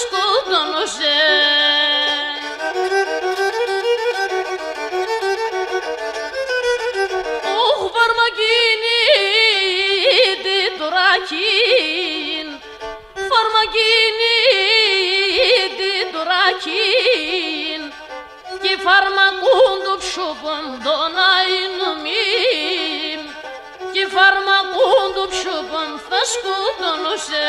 σκοτώνωσε. Ωχ, βαρμακίνη την τουράκιν, φαρμακίνη την τουράκιν, και φαρμακούν το ψωπον τον αεινομήν, και φαρμακούν το ψωπον θα σκοτώνωσε.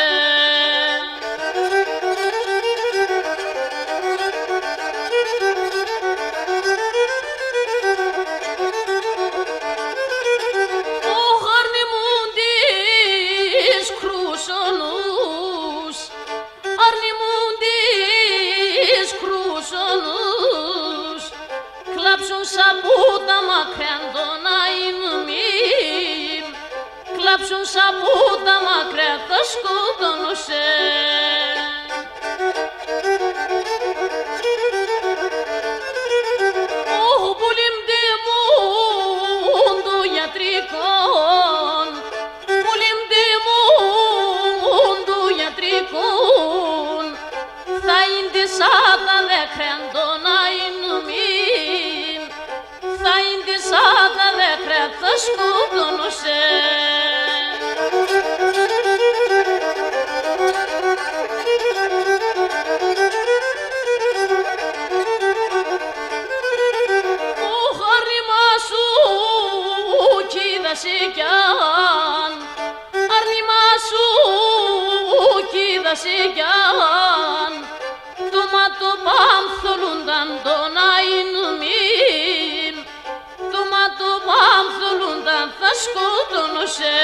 Σαπούτα μακριά τον αεινομήν, κλάψουν σαπούτα μακριά τα σκοτώνωσε. Ωχ, πουλιμτήμουν του γιατρικών, πουλιμτήμουν του γιατρικών, θα είναι τη σάτα δέκρια τον αεινομήν, θα είναι τη σάτα δέκρια θα σκοτώνωσε. Ωχ, άρνημα σου κι είδασε κι αν, άρνημα σου κι είδασε κι αν, το ματοπάμφθολουνταν τον αεινομήν, το ματοπάμφθολουνταν θα σκοτώνωσε.